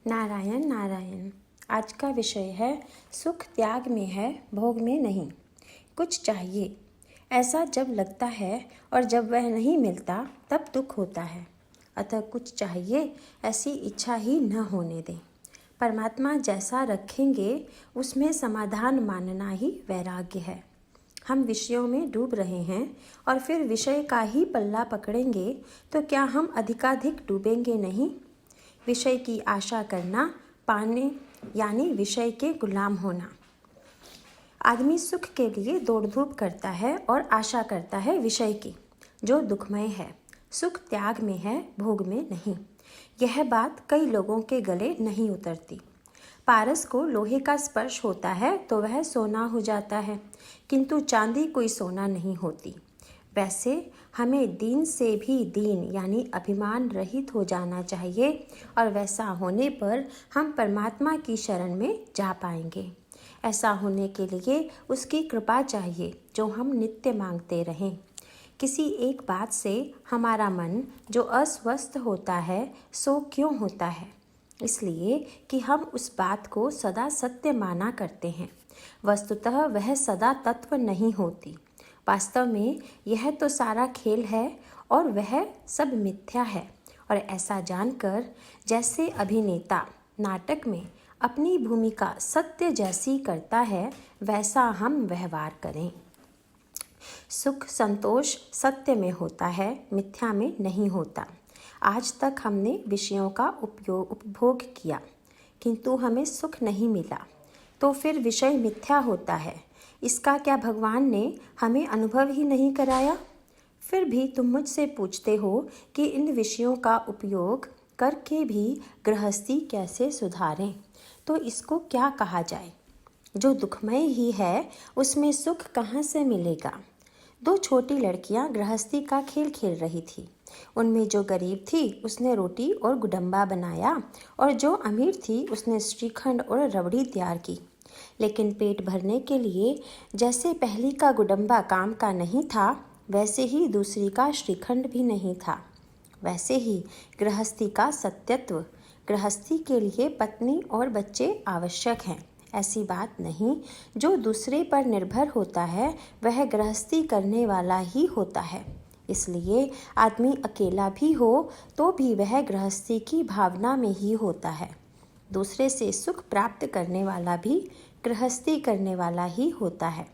नारायण नारायण। आज का विषय है सुख त्याग में है, भोग में नहीं। कुछ चाहिए ऐसा जब लगता है और जब वह नहीं मिलता तब दुख होता है। अतः कुछ चाहिए ऐसी इच्छा ही न होने दें। परमात्मा जैसा रखेंगे उसमें समाधान मानना ही वैराग्य है। हम विषयों में डूब रहे हैं और फिर विषय का ही पल्ला पकड़ेंगे तो क्या हम अधिकाधिक डूबेंगे नहीं। विषय की आशा करना पाने यानी विषय के गुलाम होना। आदमी सुख के लिए दौड़ धूप करता है और आशा करता है विषय की, जो दुखमय है। सुख त्याग में है, भोग में नहीं। यह बात कई लोगों के गले नहीं उतरती। पारस को लोहे का स्पर्श होता है तो वह सोना हो जाता है, किंतु चांदी कोई सोना नहीं होती। वैसे हमें दीन से भी दीन यानी अभिमान रहित हो जाना चाहिए और वैसा होने पर हम परमात्मा की शरण में जा पाएंगे। ऐसा होने के लिए उसकी कृपा चाहिए जो हम नित्य मांगते रहें। किसी एक बात से हमारा मन जो अस्वस्थ होता है सो क्यों होता है? इसलिए कि हम उस बात को सदा सत्य माना करते हैं। वस्तुतः वह सदा तत्व नहीं होती। वास्तव में यह तो सारा खेल है और वह सब मिथ्या है। और ऐसा जानकर जैसे अभिनेता नाटक में अपनी भूमिका सत्य जैसी करता है वैसा हम व्यवहार करें। सुख संतोष सत्य में होता है, मिथ्या में नहीं होता। आज तक हमने विषयों का उपभोग किया किंतु हमें सुख नहीं मिला, तो फिर विषय मिथ्या होता है। इसका क्या भगवान ने हमें अनुभव ही नहीं कराया? फिर भी तुम मुझसे पूछते हो कि इन विषयों का उपयोग करके भी गृहस्थी कैसे सुधारें, तो इसको क्या कहा जाए? जो दुखमय ही है उसमें सुख कहाँ से मिलेगा? दो छोटी लड़कियां गृहस्थी का खेल खेल रही थी। उनमें जो गरीब थी उसने रोटी और गुडम्बा बनाया और जो अमीर थी उसने श्रीखंड और रबड़ी तैयार की। लेकिन पेट भरने के लिए जैसे पहली का गुडम्बा काम का नहीं था, वैसे ही दूसरी का श्रीखंड भी नहीं था। वैसे ही गृहस्थी का सत्यत्व, गृहस्थी के लिए पत्नी और बच्चे आवश्यक हैं, ऐसी बात नहीं। जो दूसरे पर निर्भर होता है वह गृहस्थी करने वाला ही होता है। इसलिए आदमी अकेला भी हो तो भी वह गृहस्थी की भावना में ही होता है। दूसरे से सुख प्राप्त करने वाला भी गृहस्थी करने वाला ही होता है।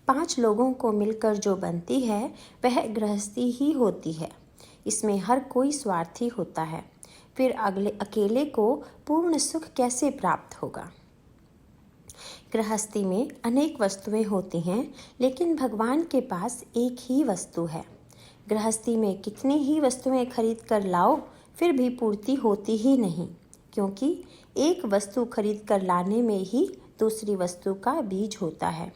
5 लोगों को मिलकर जो बनती है वह गृहस्थी ही होती है। इसमें हर कोई स्वार्थी होता है, फिर अकेले को पूर्ण सुख कैसे प्राप्त होगा? गृहस्थी में अनेक वस्तुएं होती हैं, लेकिन भगवान के पास एक ही वस्तु है। गृहस्थी में कितनी ही वस्तुएं खरीद कर लाओ फिर भी पूर्ति होती ही नहीं, क्योंकि एक वस्तु खरीद कर लाने में ही दूसरी वस्तु का बीज होता है।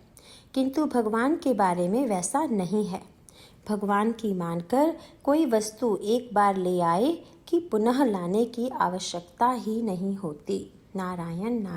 किंतु भगवान के बारे में वैसा नहीं है। भगवान की मानकर कोई वस्तु एक बार ले आए कि पुनः लाने की आवश्यकता ही नहीं होती। नारायण नारायण।